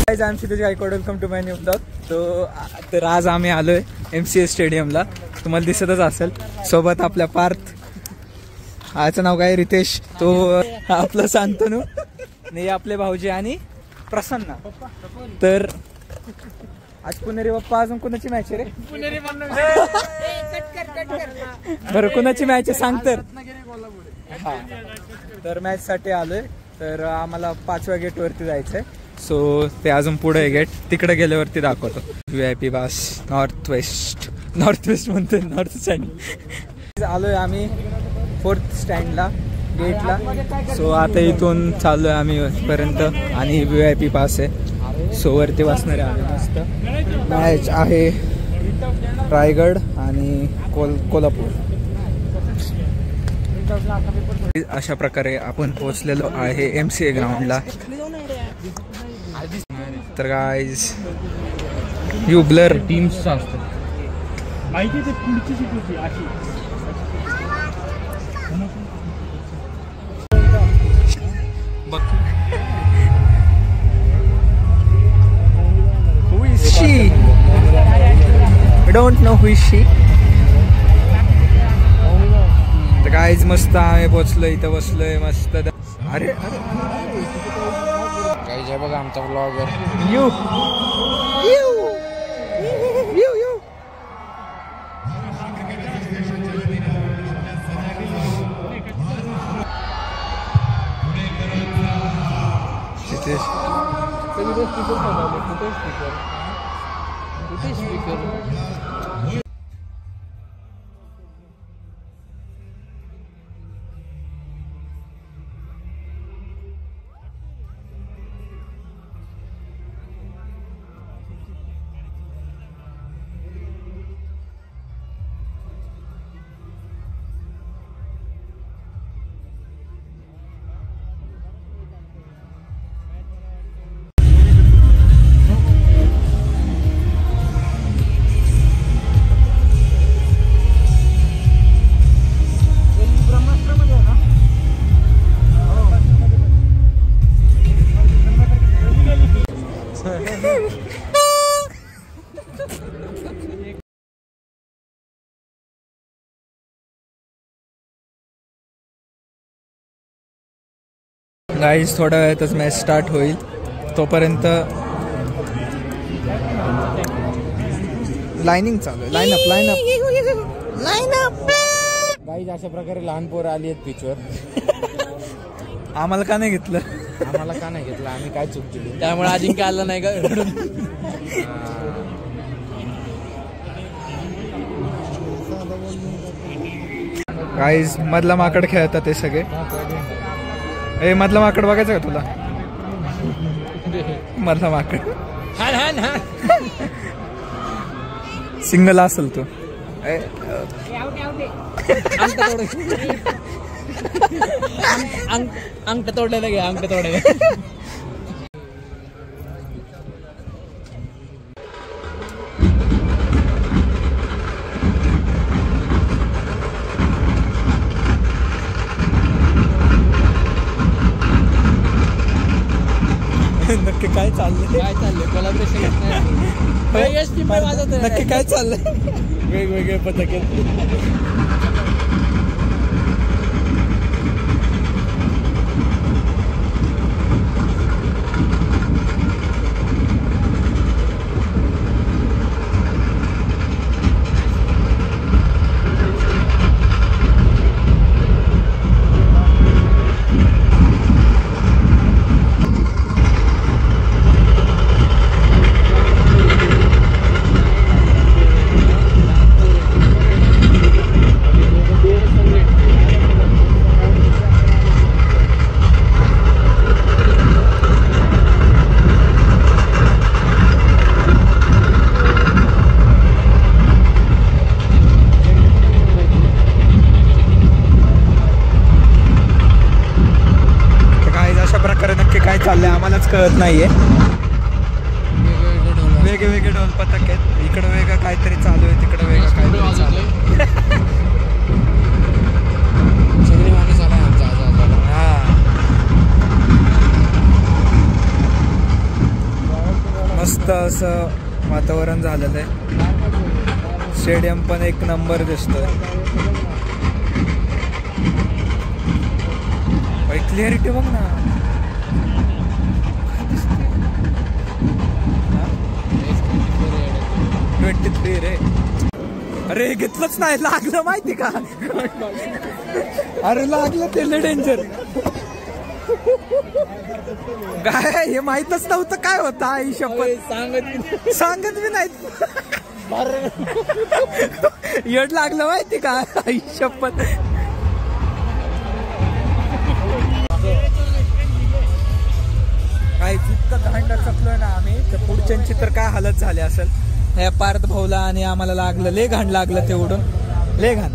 Welcome to my new blog. तर आज आम्ही आलोय MCA स्टेडियमला. तुम्हाला दिसतच असेल. सोबत आपल्या पार्थ, आचं नाव काय, रितेश, तो आपलं शांतनू, नाही आपले भाऊजी आणि प्रसन्न. तर आज पुणेरी बाप्पा, अजून कोणाची मॅच आहे रे? बरं, कोणाची मॅच आहे सांग तर. हा, तर मॅच साठी आलोय. तर आम्हाला 5व्या गेट वरती जायचंय. सो ते अजून पुढे आहे गेट, तिकडे गेल्यावरती दाखवतो. VIP बस नॉर्थ वेस्ट म्हणतो, नॉर्थ स्टँड. आलोय आम्ही 4th स्टँडला, गेटला. सो आता इथून चाललोय आम्ही पर्यंत आणि VIP पास आहे. सो वरती बसणार आहे आम्ही मस्त. मॅच आहे रायगड आणि कोल्हापूर. अशा प्रकारे आपण पोहोचलेलो आहे MCA ग्राउंडला. तर गाईज, यू ब्लर टीम्स असतात माहिती ते पुढची शिकवती अशी. Who is she? I don't know who is she. तर गाईज मस्त आम्ही पोहोचलोय, इथं बसलोय मस्त. अरे गाईज आहे बघा आमचा ब्लॉगर. यू गाईज, थोड्या वेळातच मॅच स्टार्ट होईल. तोपर्यंत लाइनिंग चालू आहे. लाईनअप गाईज अशा प्रकारे लहान पोरं आली आहेत पिचवर. आम्हाला का नाही घेतलं? आम्ही काय चूक केली? त्यामुळे अजिंक्य आलं नाही का? गाईज, मधला माकड खेळतात ते सगळे. ए, मधला माकड बघायचं का तुला? मधला माकड सिंगल असेल तो. अंगठ तोडायला घ्या, अंगठ तोडायला. नक्की काय चाललंय? कोलॅबरेशन नक्की काय चाललंय? वेगवेगळे पथके. चाललंय आम्हालाच कळत नाहीये. वेगवेगळे ढोल पथक आहेत. इकडं वेगळं काहीतरी चालू आहे, तिकडं वेगळं काहीतरी चालू आहे. सगळे माणूस आला आमचा. हा, असं वातावरण झालेलं आहे. स्टेडियम पण एक नंबर दिसतोय. क्लिअरिटी बघ ना. 23 रे. अरे घेतलंच नाही, लागलं माहिती का. अरे लागलं ते लय डेंजर. काय हे माहितच नव्हतं काय होतं. आई शपथ सांगत मी नाही. येड लागलं माहिती का. आई शपथ. काय जितकं घांडा चकलोय ना आम्ही, तर पुढच्यांची तर काय हालत झाली असेल. ह्या पार्थ भाऊला आणि आम्हाला लागलं, लय घाण लागलं तेवढं, लय घाण.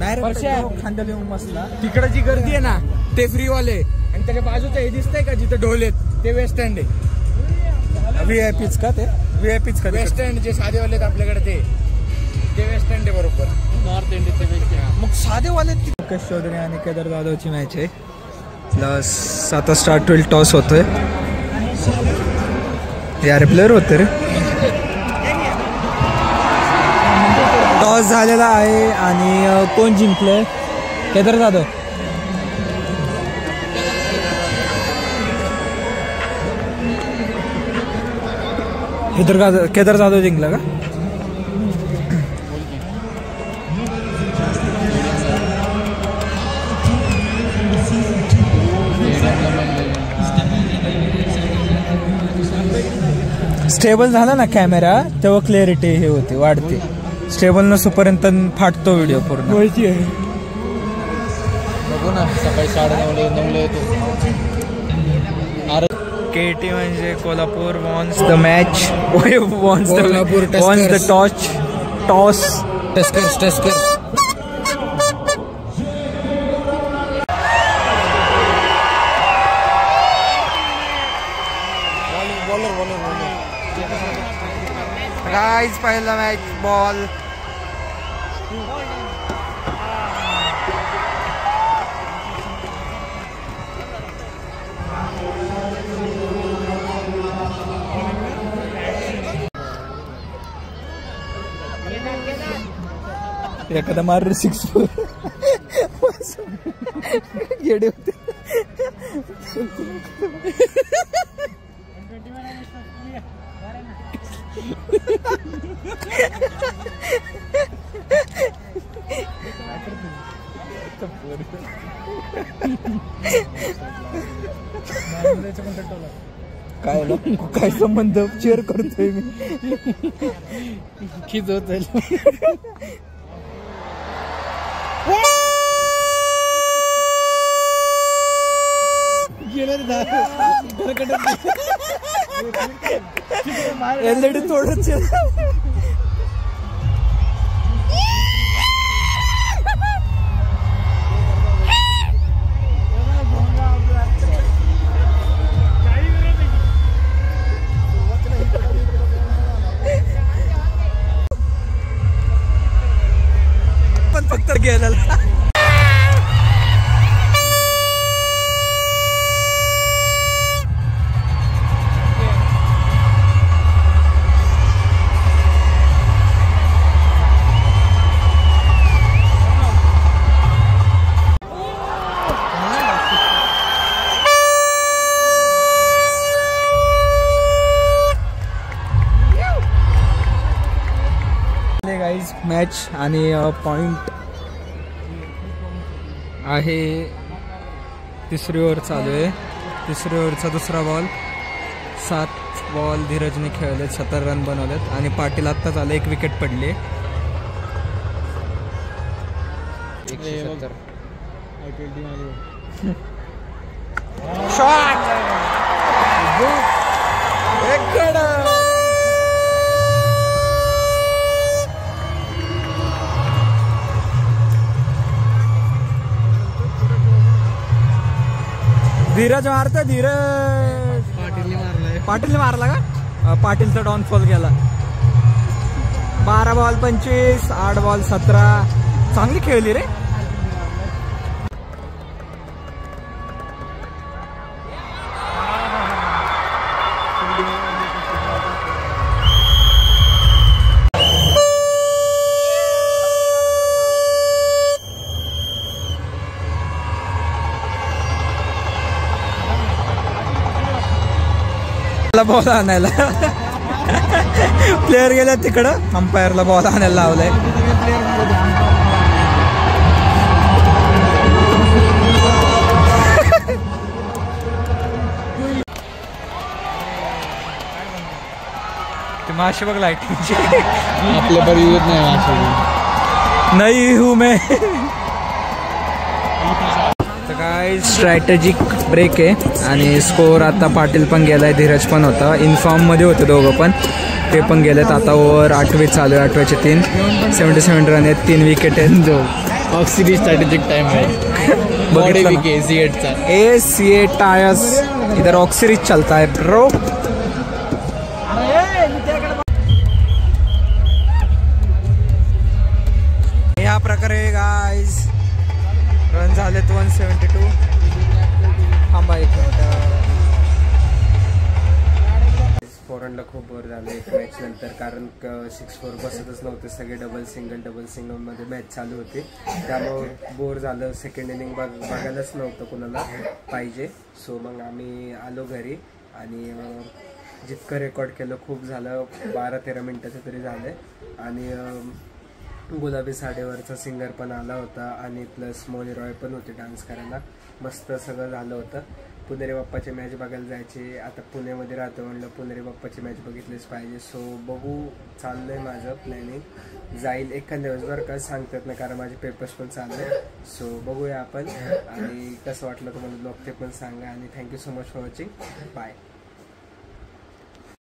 डायरेक्ट खांद्याला येऊन बसला. तिकडे जी गर्दी आहे ना ते फ्रीवाले, आणि त्याच्या बाजूचं हे दिसतंय का जिथे ढोल आहेत ते वेस्ट एंड आहे. व्हीआयपीच का ते. व्हीआयपीच का वेस्ट एंड जे साधेवाले आहेत आपल्याकडे ते वेस्ट एंड आहे बरोबर. नॉर्थ एंड ते वेस्ट एंड. मग साधेवाले. मुकेश चौधरी आणि केदार जाधवची मॅच आहे. प्लस आता स्टार्ट होईल. टॉस होतोय. यार प्लेअर होते रे. टॉस झालेला आहे आणि कोण जिंकलंय. केदार जाधव. केदार जाधव जिंकला का. स्टेबल झाला ना कॅमेरा तेव्हा क्लिअरिटी हे होते, वाढते. स्टेबल नसूपर्यंत फाटतो व्हिडिओ पूर्ण. बघू ना सकाळी 9:30 येतो. केटी म्हणजे Kolhapur won the match. Won the toss. Tusker. Guys पहिला मॅच बॉल. एखादा मार 6 येडे होते. काय संबंध शेअर करतोय मी. खिच होत एलईडी तोडच. पण फक्त गेलेला. गाइस मॅच आणि पॉइंट आहे. तिसरी ओव्हर चालू आहे. तिसरी ओव्हरचा दुसरा बॉल. 7 बॉल धीरजने खेळलेत. 70 रन बनवलेत आणि पाटील आत्ताच आले. 1 विकेट पडली. 170. शॉट. धीरज मारतो. धीरज पाटीलने मारला का. पाटीलचा डाऊनफॉल गेला. 12 बॉल 25. 8 बॉल 17. चांगली खेळली रे. बॉल आणायला प्लेअर गेला तिकडं, अंपायरला बॉल आणायला लावलाय. माशे बघ लाईटिंगची आपल्या बरी येत नाही माशे नाही हूँ मैं. तर काय स्ट्रॅटेजिक ब्रेक आहे आणि स्कोअर आता पाटील पण गेलाय, धीरज पण होता, इनफॉर्म मध्ये होते दोघं पण, ते पण गेलेत. आता ओव्हर 8वी चालू आहे, 8व्याचे 3, 77 रन आहेत, 3 विकेट आहेत. जो ऑक्सिडी स्ट्रॅटेजिक टाइम आहे C8 टायर्स इधर ऑक्सिरीज चलता है ब्रो. या प्रकारे गाइस रन झालेत 172. थांबा एक मिनिट. फोरहंडला खूप बोर झालं एक मॅच नंतर, कारण 6-4 बसतच नव्हते, सगळे डबल सिंगल मध्ये मॅच चालू होते, त्यामुळे बोर झालं. सेकंड इनिंग बघायलाच नव्हतं कुणाला पाहिजे. सो मग आम्ही आलो घरी आणि जितकं रेकॉर्ड केलं खूप झालं, 12-13 मिनिटाचं तरी झालं. आणि गुलाबी साडेवरचा सिंगर पण आला होता आणि प्लस मोनी रॉय पण होते डान्स करायला, मस्त सगळं झालं होतं. पुणेरी बाप्पाची मॅच बघायला जायची, आता पुण्यामध्ये राहतो म्हणलं पुणेरी बाप्पाची मॅच बघितलीच पाहिजे. सो बघू, चाललंय माझं प्लॅनिंग, जाईल एखाद्या दिवस बरं का, सांगतात ना, कारण माझे पेपर्स पण चालले. सो बघूया आपण, आणि कसं वाटलं तुम्हाला ब्लॉग ते पण सांगा, आणि thank you so much for watching. Bye.